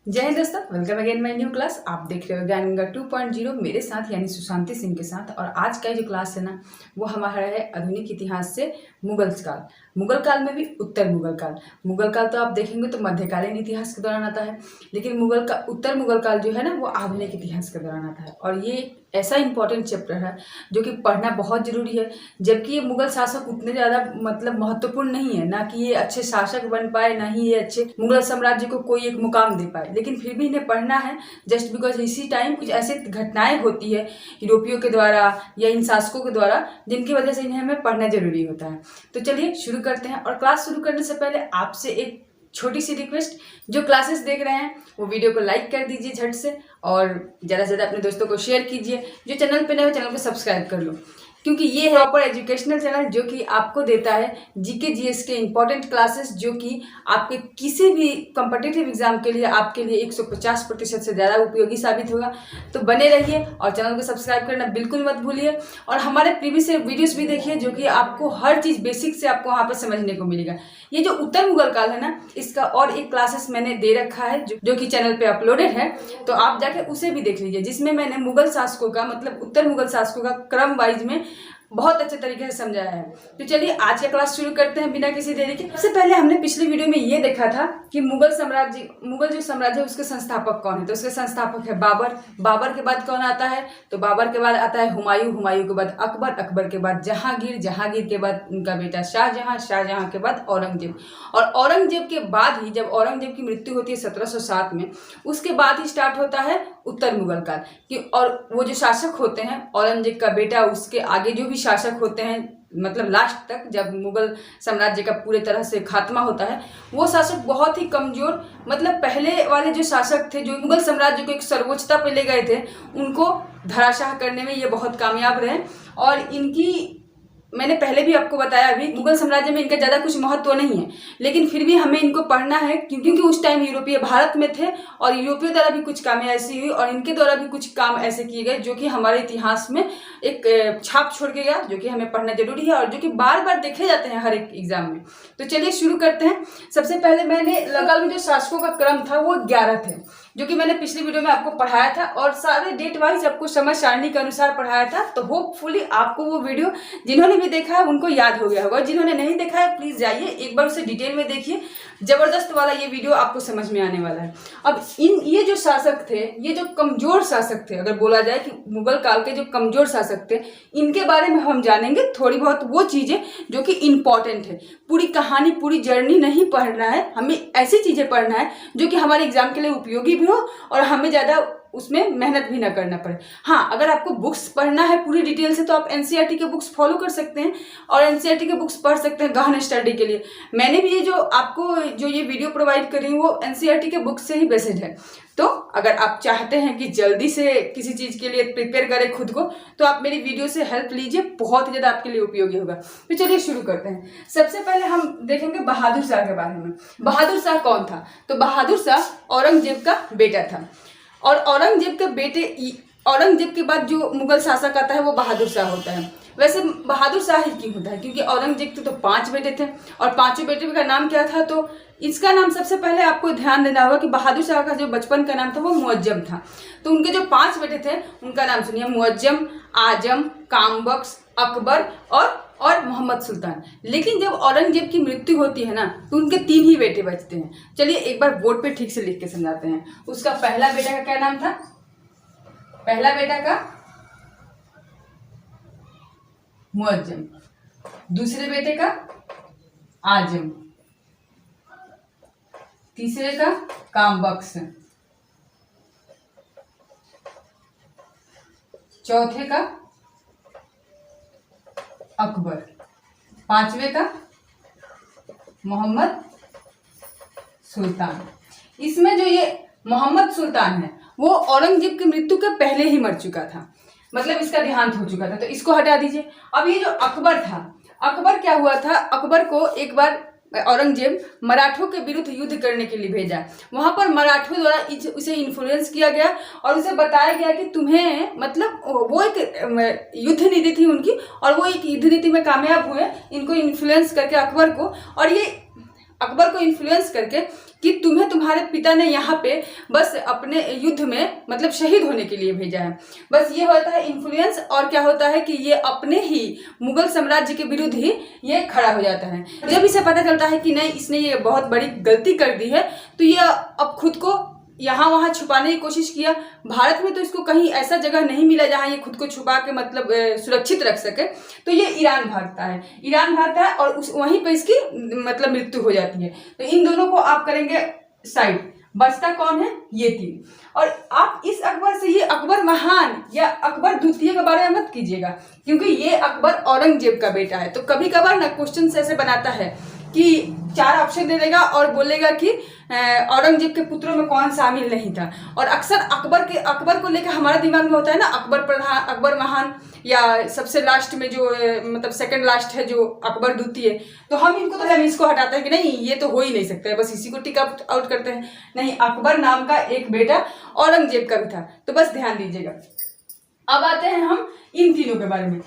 जय हिंद दोस्तों, welcome again my new class. आप देख रहे हो ज्ञान गंगा 2.0 मेरे साथ यानी सुशांति सिंह के साथ। और आज का जो क्लास है ना, वो हमारा है आधुनिक इतिहास से मुगल काल। मुगल काल में भी उत्तर मुगल काल। मुगल काल तो आप देखेंगे तो मध्यकालीन इतिहास के दौरान आता है, लेकिन उत्तर मुगल काल जो है ना, वो आधुनिक इतिहास के दौरान आता है। और ये ऐसा इंपॉर्टेंट चैप्टर है जो कि पढ़ना बहुत जरूरी है। जबकि ये मुगल शासक उतने ज़्यादा महत्वपूर्ण नहीं है, ना कि ये अच्छे शासक बन पाए, ना ही ये अच्छे मुगल साम्राज्य को कोई एक मुकाम दे पाए, लेकिन फिर भी इन्हें पढ़ना है। जस्ट बिकॉज इसी टाइम कुछ ऐसे घटनाएं होती है यूरोपियों के द्वारा या इन शासकों के द्वारा, जिनकी वजह से इन्हें हमें पढ़ना जरूरी होता है। तो चलिए शुरू करते हैं। और क्लास शुरू करने से पहले आपसे एक छोटी सी रिक्वेस्ट, जो क्लासेस देख रहे हैं वो वीडियो को लाइक कर दीजिए झट से, और ज़्यादा से ज़्यादा अपने दोस्तों को शेयर कीजिए। जो चैनल पे नए हो चैनल को सब्सक्राइब कर लो, क्योंकि ये है प्रॉपर एजुकेशनल चैनल जो कि आपको देता है जीके जीएस के इंपॉर्टेंट क्लासेस, जो कि आपके किसी भी कॉम्पिटिटिव एग्जाम के लिए आपके लिए 150% से ज़्यादा उपयोगी साबित होगा। तो बने रहिए और चैनल को सब्सक्राइब करना बिल्कुल मत भूलिए। और हमारे प्रीवियस वीडियोस भी देखिए, जो कि आपको हर चीज़ बेसिक से आपको वहाँ पर समझने को मिलेगा। ये जो उत्तर मुगल काल है ना, इसका और एक क्लासेस मैंने दे रखा है जो कि चैनल पे अपलोडेड है, तो आप जाके उसे भी देख लीजिए, जिसमें मैंने मुगल शासकों का उत्तर मुगल शासकों का क्रम वाइज में बहुत अच्छे तरीके से समझाया है। तो चलिए आज का क्लास शुरू करते हैं बिना किसी देरी के। सबसे पहले हमने पिछले वीडियो में ये देखा था कि मुगल जो साम्राज्य है उसके संस्थापक कौन है। तो उसके संस्थापक है बाबर। बाबर के बाद कौन आता है? तो बाबर के बाद आता है हुमायूं। हुमायूं के बाद अकबर। अकबर के बाद जहांगीर। जहांगीर के बाद उनका बेटा शाहजहां। शाहजहां के बाद औरंगजेब। और औरंगजेब के बाद ही, जब औरंगजेब की मृत्यु होती है 1707 में, उसके बाद ही स्टार्ट होता है उत्तर मुगल काल कि। और वो जो शासक होते हैं, औरंगजेब का बेटा, उसके आगे जो भी शासक होते हैं, लास्ट तक जब मुगल साम्राज्य का पूरे तरह से खात्मा होता है, वो शासक बहुत ही कमजोर, पहले वाले जो शासक थे जो मुगल साम्राज्य को एक सर्वोच्चता पे ले गए थे, उनको धराशाह करने में ये बहुत कामयाब रहे। और इनकी मैंने पहले भी आपको बताया अभी, मुगल साम्राज्य में इनका ज़्यादा कुछ महत्व नहीं है, लेकिन फिर भी हमें इनको पढ़ना है, क्योंकि उस टाइम यूरोपीय भारत में थे और यूरोपियों द्वारा भी कुछ कामें ऐसी हुई और इनके द्वारा भी कुछ काम ऐसे किए गए जो कि हमारे इतिहास में एक छाप छोड़ के गया, जो कि हमें पढ़ना जरूरी है और जो कि बार बार देखे जाते हैं हर एक एग्जाम में। तो चलिए शुरू करते हैं। सबसे पहले मैंने लगातार में जो शासकों का क्रम था वो 11 थे, जो कि मैंने पिछली वीडियो में आपको पढ़ाया था और सारे डेट वाइज आपको समय सारणी के अनुसार पढ़ाया था। तो होपफुली आपको वो वीडियो, जिन्होंने भी देखा है उनको याद हो गया होगा, जिन्होंने नहीं देखा है प्लीज जाइए एक बार उसे डिटेल में देखिए। जबरदस्त वाला ये वीडियो आपको समझ में आने वाला है। अब ये जो शासक थे, ये जो कमजोर शासक थे, अगर बोला जाए कि मुगल काल के जो कमजोर शासक थे, इनके बारे में हम जानेंगे थोड़ी बहुत वो चीजें जो कि इंपॉर्टेंट है। पूरी कहानी, पूरी जर्नी नहीं पढ़ना है, हमें ऐसी चीजें पढ़ना है जो कि हमारे एग्जाम के लिए उपयोगी भी हो और हमें ज्यादा उसमें मेहनत भी ना करना पड़े। हाँ, अगर आपको बुक्स पढ़ना है पूरी डिटेल से तो आप एनसीईआरटी के बुक्स फॉलो कर सकते हैं और एनसीईआरटी के बुक्स पढ़ सकते हैं गहन स्टडी के लिए। मैंने भी ये वीडियो प्रोवाइड कर रही हूँ वो एनसीईआरटी के बुक्स से ही बेस्ड है। तो अगर आप चाहते हैं कि जल्दी से किसी चीज़ के लिए प्रिपेयर करें खुद को, तो आप मेरी वीडियो से हेल्प लीजिए, बहुत ही ज़्यादा आपके लिए उपयोगी होगा। तो चलिए शुरू करते हैं। सबसे पहले हम देखेंगे बहादुर शाह के बारे में। बहादुर शाह कौन था? तो बहादुर शाह औरंगजेब का बेटा था और औरंगजेब के बाद जो मुगल शासक आता है वो बहादुर शाह होता है। वैसे बहादुर शाह ही क्यों होता है? क्योंकि औरंगजेब के तो 5 बेटे थे और 5 बेटे का नाम क्या था? तो इसका नाम सबसे पहले आपको ध्यान देना होगा कि बहादुर शाह का जो बचपन का नाम था वो मुअज्जम था। तो उनके जो 5 बेटे थे उनका नाम सुनिए, मुअज्जम, आजम, कामबख्श, अकबर और मोहम्मद सुल्तान। लेकिन जब औरंगजेब की मृत्यु होती है ना, तो उनके 3 ही बेटे बचते हैं। चलिए एक बार बोर्ड पे ठीक से लिख के समझाते हैं। उसका पहला बेटा का क्या नाम था? पहला बेटा का मुअज्जम, दूसरे बेटे का आजम, तीसरे का कामबख्श, चौथे का अकबर, 5वें का मोहम्मद सुल्तान। इसमें जो ये मोहम्मद सुल्तान है वो औरंगजेब की मृत्यु के पहले ही मर चुका था, इसका देहांत हो चुका था, तो इसको हटा दीजिए। अब ये जो अकबर था, अकबर क्या हुआ था? अकबर को एक बार औरंगजेब मराठों के विरुद्ध युद्ध करने के लिए भेजा। वहां पर मराठों द्वारा उसे इन्फ्लुएंस किया गया और उसे बताया गया कि तुम्हें वो एक युद्ध नीति थी उनकी और वो एक युद्ध नीति में कामयाब हुए, इनको इन्फ्लुएंस करके अकबर को। और ये अकबर को इन्फ्लुएंस करके कि तुम्हें तुम्हारे पिता ने यहाँ पे बस अपने युद्ध में मतलब शहीद होने के लिए भेजा है। बस ये होता है इन्फ्लुएंस, और क्या होता है कि ये अपने ही मुगल साम्राज्य के विरुद्ध ही ये खड़ा हो जाता है। जब इसे पता चलता है कि नहीं, इसने ये बहुत बड़ी गलती कर दी है, तो ये अब खुद को यहाँ वहाँ छुपाने की कोशिश किया। भारत में तो इसको कहीं ऐसा जगह नहीं मिला जहाँ ये खुद को छुपा के मतलब सुरक्षित रख सके, तो ये ईरान भागता है। ईरान भागता है और वहीं पर इसकी मतलब मृत्यु हो जाती है। तो इन दोनों को आप करेंगे साइड, बचता कौन है? ये तीन। और आप इस अकबर से ये अकबर महान या अकबर द्वितीय के बारे में मत कीजिएगा, क्योंकि ये अकबर औरंगजेब का बेटा है। तो कभी कभार ना क्वेश्चन ऐसे बनाता है कि 4 ऑप्शन दे देगा और बोलेगा कि औरंगजेब के पुत्रों में कौन शामिल नहीं था। और अक्सर अकबर को लेकर हमारा दिमाग में होता है ना अकबर प्रधान, अकबर महान, या सबसे लास्ट में जो मतलब सेकंड लास्ट है जो अकबर द्वितीय, तो हम इसको हटाते हैं कि नहीं, ये तो हो ही नहीं सकता है, बस इसी को टिक आउट करते हैं। नहीं, अकबर नाम का एक बेटा औरंगजेब का भी था, तो बस ध्यान दीजिएगा। अब आते हैं हम इन तीनों के बारे में।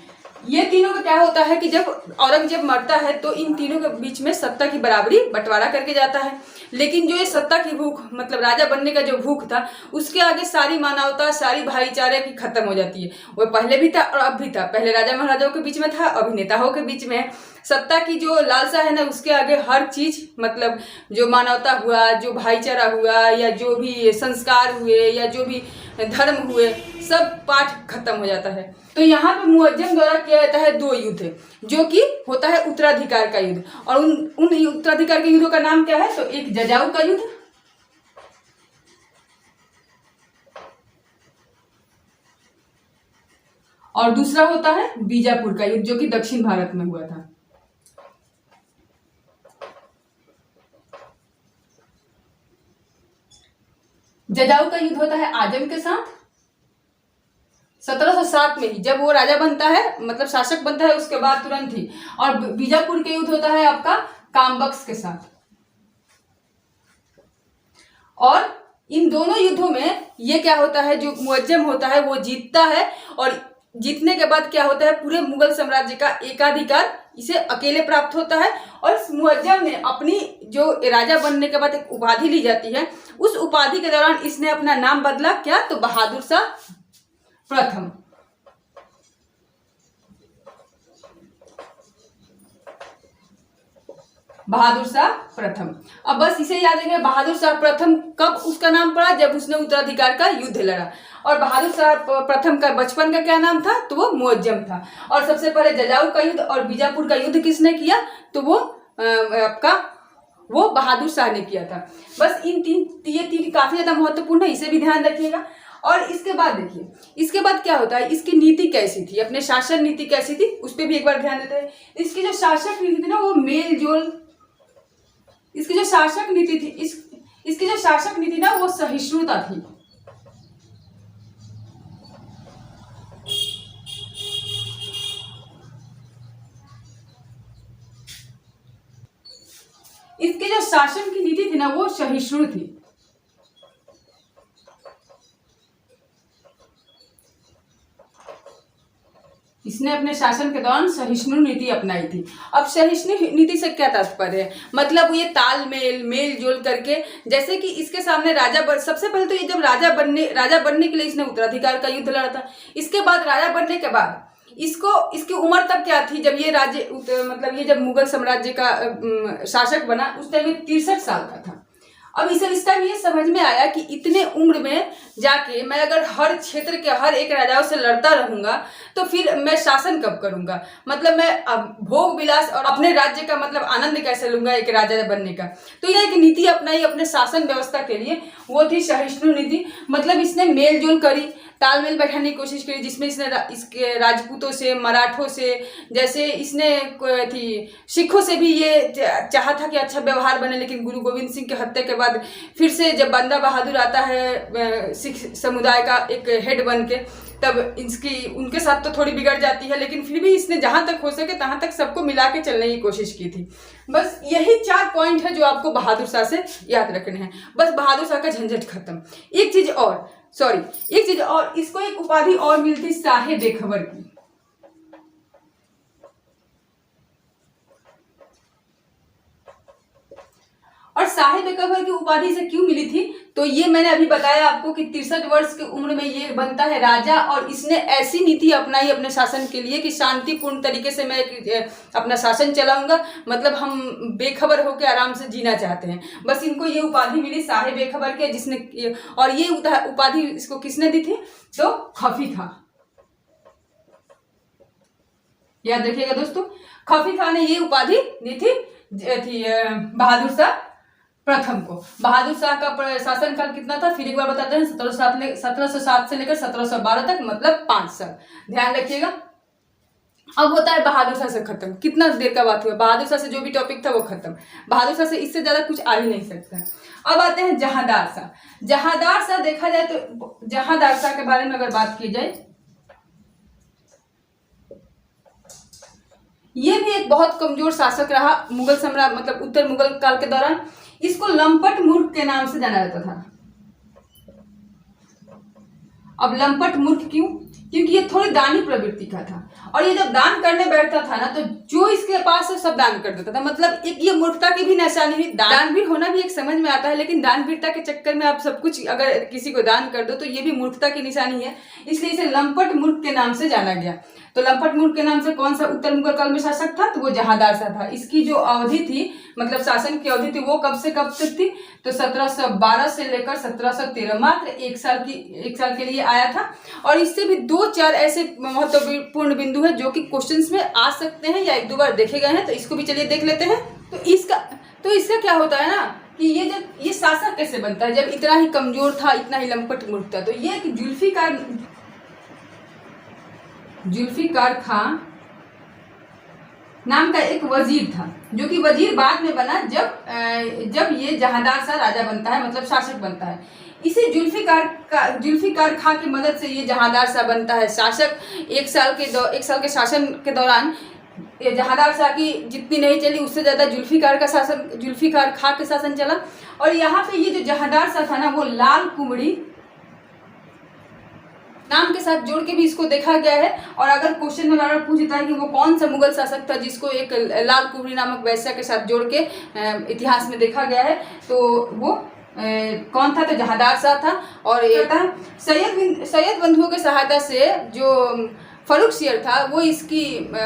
ये तीनों का क्या होता है कि जब औरंगजेब मरता है तो इन तीनों के बीच में सत्ता की बराबरी बंटवारा करके जाता है। लेकिन जो ये सत्ता की भूख, मतलब राजा बनने का जो भूख था, उसके आगे सारी मानवता, सारी भाईचारे की खत्म हो जाती है। वो पहले भी था और अब भी था। पहले राजा महाराजाओं के बीच में था, अभी नेताओं के बीच में है। सत्ता की जो लालसा है ना, उसके आगे हर चीज, मतलब जो मानवता हुआ, जो भाईचारा हुआ, या जो भी संस्कार हुए, या जो भी धर्म हुए, सब पाठ खत्म हो जाता है। तो यहाँ पे मुअज्जम द्वारा किया जाता है 2 युद्ध, जो कि होता है उत्तराधिकार का युद्ध। और उन उत्तराधिकार के युद्धों का नाम क्या है? तो एक जजाऊ का युद्ध, और दूसरा होता है बीजापुर का युद्ध, जो कि दक्षिण भारत में हुआ था। जजाऊ का युद्ध होता है आजम के साथ 1707 में ही, जब वो राजा बनता है, मतलब शासक बनता है, उसके बाद तुरंत ही। और बीजापुर के युद्ध होता है आपका कामबख्श के साथ। और इन दोनों युद्धों में ये क्या होता है, जो मुअज्जम होता है वो जीतता है, और जीतने के बाद क्या होता है, पूरे मुगल साम्राज्य का एकाधिकार इसे अकेले प्राप्त होता है। और इस मुअज्जम ने अपनी जो राजा बनने के बाद एक उपाधि ली जाती है, उस उपाधि के दौरान इसने अपना नाम बदला, क्या? तो बहादुर शाह प्रथम। बहादुर शाह प्रथम। अब बस इसे याद रखेंगे, बहादुर शाह प्रथम कब उसका नाम पड़ा? जब उसने उत्तराधिकार का युद्ध लड़ा। और बहादुर शाह प्रथम का बचपन का क्या नाम था? तो वो मुअज्जम था। और सबसे पहले जजाऊ का युद्ध और बीजापुर का युद्ध किसने किया? तो वो वो बहादुर शाह ने किया था। बस ये तीन काफी ज्यादा महत्वपूर्ण है, इसे भी ध्यान रखिएगा। और इसके बाद देखिए, इसके बाद क्या होता है, इसकी नीति कैसी थी, अपने शासन नीति कैसी थी, उस पर भी एक बार ध्यान देते हैं। इसकी जो शासक नीति थी ना, वो मेल जोल, इसकी जो शासक नीति थी, इसकी जो शासक नीति ना, वो सहिष्णुता थी। इसके जो शासन की नीति थी ना, वो सहिष्णु थी। इसने अपने शासन के दौरान सहिष्णु नीति अपनाई थी। अब सहिष्णु नीति से क्या तात्पर्य है? मतलब ये तालमेल, मेल जोल करके, जैसे कि इसके सामने सबसे पहले तो ये जब राजा बनने के लिए इसने उत्तराधिकार का युद्ध लड़ा था। इसके बाद राजा बनने के बाद इसकी उम्र तब क्या थी, जब ये मतलब ये जब मुगल साम्राज्य का शासक बना, उस टाइम में 63 साल का था। अब इसे इस टाइम ये समझ में आया कि इतने उम्र में जाके मैं अगर हर क्षेत्र के हर एक राजाओं से लड़ता रहूंगा, तो फिर मैं शासन कब करूंगा? मतलब मैं अब भोग विलास और अपने राज्य का मतलब आनंद कैसे लूंगा एक राजा बनने का? तो यह एक नीति अपनाई अपने शासन व्यवस्था के लिए, वो थी सहिष्णु नीति। मतलब इसने मेल जोल करी, तालमेल बैठाने की कोशिश करी, जिसमें इसने इसके राजपूतों से, मराठों से, जैसे इसने सिखों से भी ये चाहा था कि अच्छा व्यवहार बने। लेकिन गुरु गोविंद सिंह की हत्या के बाद फिर से जब बंदा बहादुर आता है सिख समुदाय का एक हेड बन के, तब उनके साथ तो थोड़ी बिगड़ जाती है, लेकिन फिर भी इसने जहां तक हो सके तहां तक सबको मिला के चलने की कोशिश की थी। बस यही 4 पॉइंट है जो आपको बहादुर शाह से याद रखने हैं। बस बहादुर शाह का झंझट खत्म। एक चीज और, इसको एक उपाधि और मिलती, शाहे बेखबर की। और साहिब अकबर की उपाधि इसे क्यों मिली थी, तो ये मैंने अभी बताया आपको कि 63 वर्ष की उम्र में ये बनता है राजा, और इसने ऐसी नीति अपनाई अपने शासन के लिए कि शांतिपूर्ण तरीके से मैं अपना शासन चलाऊंगा, मतलब हम बेखबर होकर आराम से जीना चाहते हैं। बस इनको ये उपाधि मिली साहिब बेखबर के, जिसने, और ये उपाधि इसको किसने दी थी, तो खफी खां। याद रखिएगा दोस्तों, खफी खां ने ये उपाधि दी थी बहादुर शाह प्रथम को। बहादुर शाह का शासनकाल कितना था, फिर एक बार बताते हैं, 1707 से लेकर 1712 तक, मतलब 5 साल। ध्यान रखिएगा। अब होता है बहादुर शाह से खत्म, कितना देर का बात हुआ, बहादुर शाह से जो भी टॉपिक था वो खत्म, बहादुर शाह से इससे ज्यादा कुछ आ ही नहीं सकता। अब आते हैं जहांदार शाह। जहांदार शाह देखा जाए तो जहांदार शाह के बारे में अगर बात की जाए, ये भी एक बहुत कमजोर शासक रहा मुगल सम्राट, मतलब उत्तर मुगल काल के दौरान। इसको लंपट मूर्ख के नाम से जाना जाता था। अब लंपट मूर्ख क्यों, क्योंकि ये थोड़ी दानी प्रवृत्ति का था, और ये जब दान करने बैठता था ना, तो जो इसके पास है सब दान कर देता था। मतलब एक ये मूर्खता की भी निशानी हुई। दानवीर होना भी एक समझ में आता है, लेकिन दानवीरता के चक्कर में आप सब कुछ अगर किसी को दान कर दो तो ये भी मूर्खता की निशानी है, इसलिए इसे लंपट मूर्ख के नाम से जाना गया। तो लंपट मूर्ख के नाम से कौन सा उत्तर मुगल काल में शासक था, तो वो जहांदार शाह था। इसकी जो अवधि थी, मतलब शासन की अवधि थी, वो कब से कब तक थी, तो 1712 से लेकर 1713, मात्र एक साल के लिए आया था। और इससे भी 2-4 ऐसे महत्वपूर्ण बिंदु है जो कि क्वेश्चंस में आ सकते हैं या 1-2 बार देखे गए हैं, तो इसको भी चलिए देख लेते हैं। तो इसका क्या होता है ना कि ये शासक कैसे बनता है जब इतना ही कमजोर था, इतना ही लंपट मूर्ख था। तो ये एक जुल्फिकार खां नाम का एक वजीर था, जो कि वजीर बाद में बना जब ये जहांदार शाह राजा बनता है, मतलब शासक बनता है। इसी जुल्फिकार खां की मदद से ये जहांदार शाह बनता है शासक। एक साल के शासन के दौरान जहांदार शाह की जितनी नहीं चली, उससे ज्यादा जुल्फिकार खां का शासन चला। और यहाँ पे ये जो जहांदार शाह था ना, वो लाल कुमड़ी नाम के साथ जोड़ के भी इसको देखा गया है। और अगर क्वेश्चन में बार पूछता है कि वो कौन सा मुगल शासक था जिसको एक लाल कुमड़ी नामक वैश्या के साथ जोड़ के इतिहास में देखा गया है, तो वो कौन था, तो जहांदार शाह था। और ये था सैयद बंधुओं की सहायता से जो फर्रुख शेर था, वो इसकी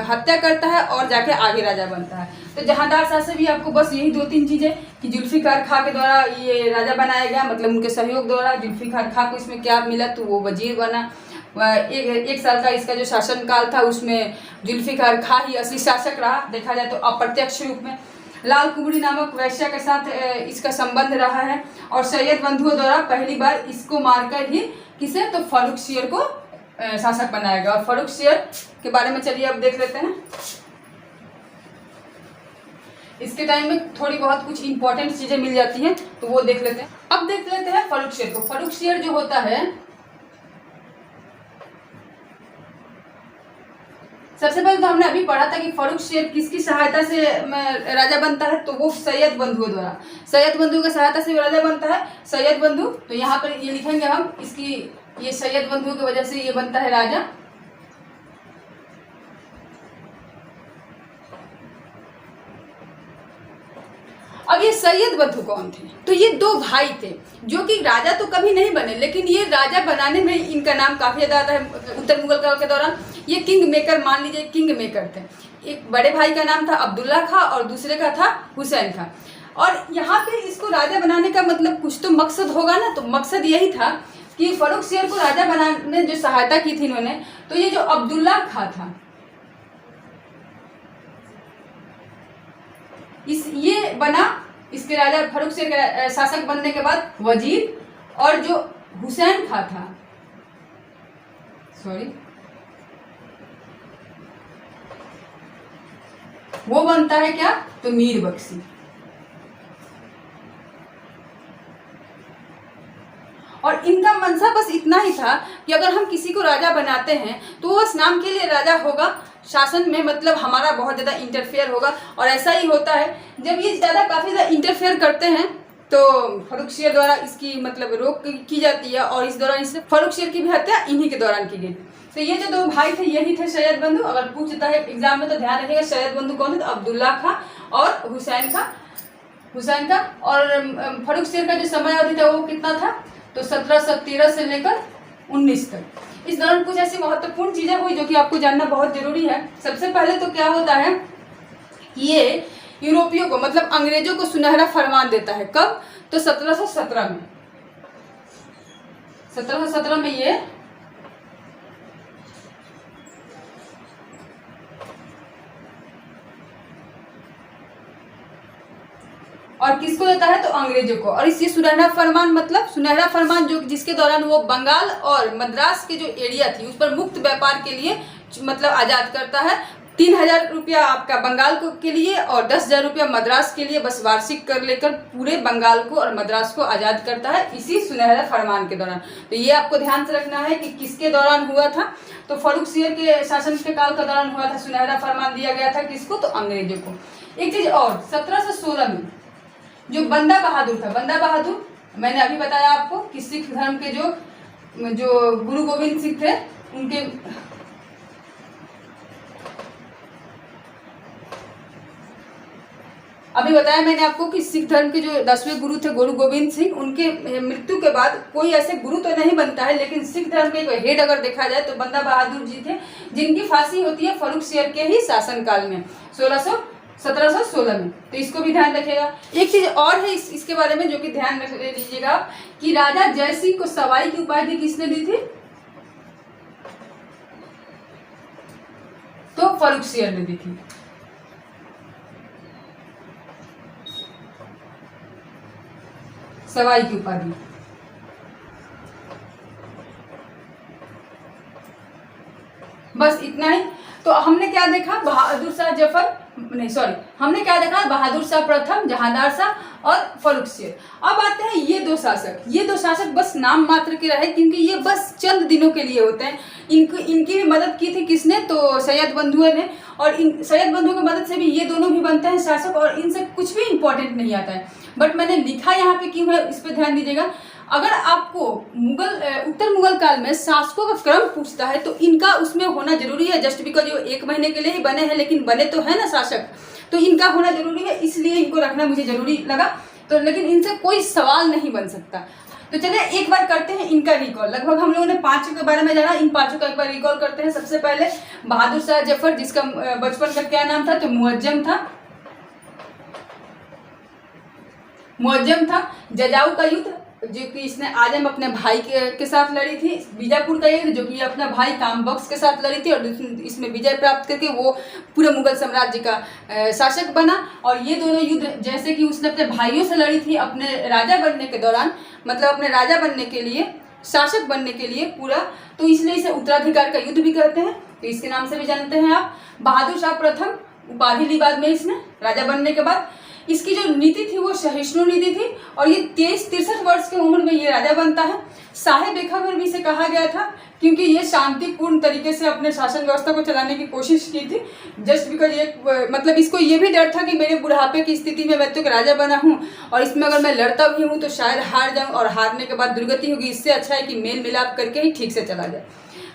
हत्या करता है और जाके आगे राजा बनता है। तो जहांदार शाह से भी आपको बस यही 2-3 चीजें कि जुल्फिकार खां के द्वारा ये राजा बनाया गया, मतलब उनके सहयोग द्वारा जुल्फिकार खां को इसमें क्या मिला, तो वो वजीर बना। एक साल का इसका जो शासनकाल था उसमें जुल्फिकार खां ही असली शासक रहा, देखा जाए तो अप्रत्यक्ष रूप में। लाल कुमड़ी नामक वैश्या के साथ इसका संबंध रहा है, और सैयद बंधुओं द्वारा पहली बार इसको मारकर ही किसे, तो फर्रुख शेर को शासक बनाया गया। और फर्रुख शेर के बारे में चलिए अब देख लेते हैं। इसके टाइम में थोड़ी बहुत कुछ इंपॉर्टेंट चीजें मिल जाती हैं, तो वो देख लेते हैं। अब देख लेते हैं फर्रुख शेर को। फर्रुख शेर जो होता है, सबसे पहले तो हमने अभी पढ़ा था कि फर्रुख शेर किसकी सहायता से राजा बनता है, तो वो सैयद बंधुओं द्वारा, सैयद बंधु की सहायता से राजा बनता है। सैयद बंधु, तो यहाँ पर ये लिखेंगे हम, इसकी ये सैयद बंधुओं की वजह से ये बनता है राजा। अब ये सैयद बंधु कौन थे, तो ये 2 भाई थे जो कि राजा तो कभी नहीं बने, लेकिन ये राजा बनाने में इनका नाम काफी ज्यादा आता है उत्तर मुगल काल के दौरान। ये किंग मेकर, मान लीजिए किंग मेकर थे। एक बड़े भाई का नाम था अब्दुल्ला खां और दूसरे का था हुसैन खां। और यहाँ पे इसको राजा बनाने का मतलब कुछ तो मकसद होगा ना, तो मकसद यही था कि फर्रुख शेर को राजा बनाने जो सहायता की थी इन्होंने, तो ये जो अब्दुल्ला खां था, ये बना इसके राजा फर्रुख शेर के शासक बनने के बाद वजीर। और जो हुसैन खां था, वो बनता है क्या, तो मीर बख्शी। और इनका मंशा बस इतना ही था कि अगर हम किसी को राजा बनाते हैं तो बस नाम के लिए राजा होगा, शासन में मतलब हमारा बहुत ज़्यादा इंटरफेयर होगा। और ऐसा ही होता है, जब ये काफ़ी ज़्यादा इंटरफेयर करते हैं तो फर्रुख शेर द्वारा इसकी मतलब रोक की जाती है, और इस दौरान इससे फर्रुख शेर की भी हत्या इन्हीं के दौरान की गई। तो ये जो 2 भाई थे यही थे सैयद बंधु। अगर पूछता है एग्जाम में तो ध्यान रखिएगा सैयद बंधु कौन थे, तो अब्दुल्ला खां और हुसैन खां। हुसैन का। और फारूक शेर का जो समय अवधि था वो कितना था, तो 1713 से लेकर 19 तक। इस दौरान कुछ ऐसी महत्वपूर्ण चीजें हुई जो कि आपको जानना बहुत जरूरी है। सबसे पहले तो क्या होता है, ये यूरोपियों को मतलब अंग्रेजों को सुनहरा फरमान देता है। कब, तो 1717 में। 1717 में ये और किसको देता है, तो अंग्रेजों को। और इसी सुनहरा फरमान मतलब सुनहरा फरमान जो जिसके दौरान वो बंगाल और मद्रास के जो एरिया थी उस पर मुक्त व्यापार के लिए मतलब आजाद करता है। 3000 रुपया आपका बंगाल को के लिए और 10,000 रुपया मद्रास के लिए, बस वार्षिक कर लेकर पूरे बंगाल को और मद्रास को आजाद करता है इसी सुनहरा फरमान के दौरान। तो ये आपको ध्यान से रखना है कि किसके दौरान हुआ था, तो फारूक शेर के शासन के काल के दौरान हुआ था। सुनहरा फरमान दिया गया था किसको, तो अंग्रेजों को। एक चीज और, 1716 में जो बंदा बहादुर था, बंदा बहादुर मैंने अभी बताया आपको कि सिख धर्म के जो गुरु गोविंद सिंह थे उनके अभी बताया मैंने आपको कि सिख धर्म के जो 10वें गुरु थे गुरु गोविंद सिंह, उनके मृत्यु के बाद कोई ऐसे गुरु तो नहीं बनता है, लेकिन सिख धर्म के हेड अगर देखा जाए तो बंदा बहादुर जी थे, जिनकी फांसी होती है फारूक शेर के ही शासनकाल में 1716 में। तो इसको भी ध्यान रखिएगा। एक चीज और है इसके बारे में जो कि ध्यान रख लीजिएगा आप कि राजा जयसिंह को सवाई की उपाधि किसने दी थी, तो फारूक शेर ने दी थी। सवाई की उपाधि। बस इतना ही। तो हमने क्या देखा, बहादुर शाह जफर नहीं सॉरी हमने क्या देखा, बहादुर शाह प्रथम, जहांदार शाह और फारूक शेर। अब आते हैं ये दो शासक बस नाम मात्र के रहे, क्योंकि ये बस चंद दिनों के लिए होते हैं। इनकी भी मदद की थी किसने, तो सैयद बंधुओं ने। और इन सैयद बंधुओं की मदद से भी ये दोनों भी बनते हैं शासक, और इनसे कुछ भी इंपॉर्टेंट नहीं आता है। बट मैंने लिखा यहाँ पे क्यों है, इस पर ध्यान दीजिएगा। अगर आपको उत्तर मुगल काल में शासकों का क्रम पूछता है तो इनका उसमें होना जरूरी है। जस्ट बिकॉज ये 1 महीने के लिए ही बने हैं, लेकिन बने तो है ना शासक, तो इनका होना जरूरी है, इसलिए इनको रखना मुझे जरूरी लगा। तो लेकिन इनसे कोई सवाल नहीं बन सकता। तो चलिए एक बार करते हैं इनका रिकॉल। लगभग हम लोगों ने 5 के बारे में जाना, इन 5 का एक बार रिकॉल करते हैं। सबसे पहले बहादुर शाह जफर, जिसका बचपन का क्या नाम था, तो मुअज्जम था। जजाऊ का युद्ध जो कि इसने आजम अपने भाई के साथ लड़ी थी। बीजापुर का युद्ध जो कि अपना भाई कामबख्श के साथ लड़ी थी और इसमें विजय प्राप्त करके वो पूरे मुगल साम्राज्य का शासक बना। और ये दोनों युद्ध जैसे कि उसने अपने भाइयों से लड़ी थी अपने राजा बनने के दौरान, मतलब अपने राजा बनने के लिए, शासक बनने के लिए पूरा, तो इसलिए इसे उत्तराधिकार का युद्ध भी कहते हैं। तो इसके नाम से भी जानते हैं आप। बहादुर शाह प्रथम उपाधि ली बाद में इसने राजा बनने के बाद। इसकी जो नीति थी वो सहिष्णु नीति थी और ये 63 वर्ष की उम्र में ये राजा बनता है। साहेब बेखबर भी इसे कहा गया था क्योंकि ये शांतिपूर्ण तरीके से अपने शासन व्यवस्था को चलाने की कोशिश की थी। जस्ट बिकॉज ये मतलब इसको ये भी डर था कि मेरे बुढ़ापे की स्थिति में मैं तो एक राजा बना हूँ और इसमें अगर मैं लड़ता भी हूँ तो शायद हार जाऊँ और हारने के बाद दुर्गति होगी, इससे अच्छा है कि मेल मिलाप करके ही ठीक से चला जाए।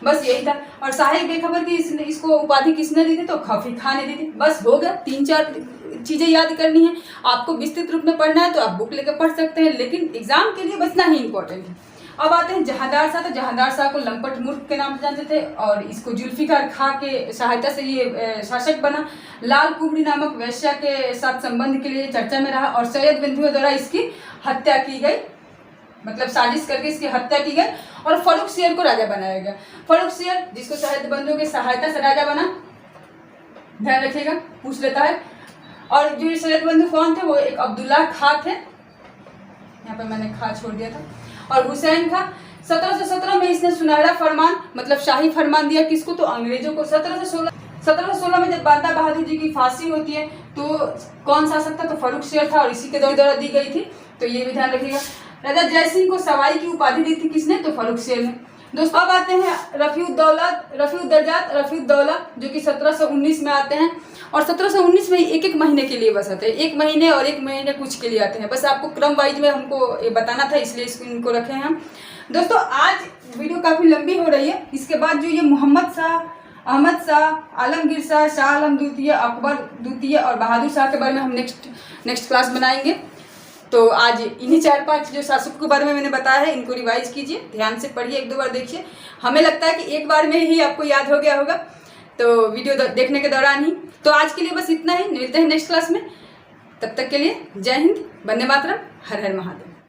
बस यही था। और साहेब बेखबर की इसको उपाधि किसने दी थी, तो खफी खां ने दी थी। बस हो गया, 3-4 चीजें याद करनी है। आपको विस्तृत रूप में पढ़ना है तो आप बुक लेकर पढ़ सकते हैं, लेकिन एग्जाम के लिए बस इतना ही इंपॉर्टेंट है। अब आते हैं जहांदार शाह। तो जहांदार शाह को लंपट मूर्ख के नाम से जानते थे और इसको जुल्फिकार खां के सहायता से ये शासक बना। लाल कुमरी नामक वैश्या के साथ संबंध के लिए चर्चा में रहा और सैयद बंधुओं द्वारा इसकी हत्या की गई, मतलब साजिश करके इसकी हत्या की गई और फारूक शेर को राजा बनाया गया। फारूक शेर जिसको सैयद बंधुओं की सहायता से राजा बना, ध्यान रखिएगा, पूछ लेता है। और जो सैयद बंधु कौन थे, वो एक अब्दुल्ला खां थे, यहाँ पर मैंने खां छोड़ दिया था, और हुसैन खां। 1717 में इसने सुनहरा फरमान मतलब शाही फरमान दिया किसको, तो अंग्रेजों को। 1716 में जब बांदा बहादुर जी की फांसी होती है तो कौन शासक था, तो फारूक शेर था और इसी के द्वारा दी गई थी, तो ये भी ध्यान रखिएगा। राजा जयसिंह को सवाई की उपाधि दी थी किसने, तो फारूक शेर ने। दोस्तों अब आते हैं रफीउद्दौला जो कि 1719 में आते हैं और 1719 में एक महीने के लिए बस आते हैं, 1 महीने और 1 महीने कुछ के लिए आते हैं। बस आपको क्रम वाइज में हमको ये बताना था, इसलिए इनको रखे हैं हम। दोस्तों आज वीडियो काफी लंबी हो रही है। इसके बाद जो ये मोहम्मद शाह अहमद शाह, आलमगीर शाह, शाह आलम द्वितीय, अकबर द्वितीय और बहादुर शाह के बारे में हम नेक्स्ट क्लास बनाएंगे। तो आज इन्हीं 4-5 जो शासकों के बारे में मैंने बताया है इनको रिवाइज कीजिए, ध्यान से पढ़िए, 1-2 बार देखिए। हमें लगता है कि एक बार में ही आपको याद हो गया होगा, तो वीडियो देखने के दौरान ही। तो आज के लिए बस इतना ही, मिलते हैं नेक्स्ट क्लास में। तब तक के लिए जय हिंद, वंदे मातरम, हर हर महादेव।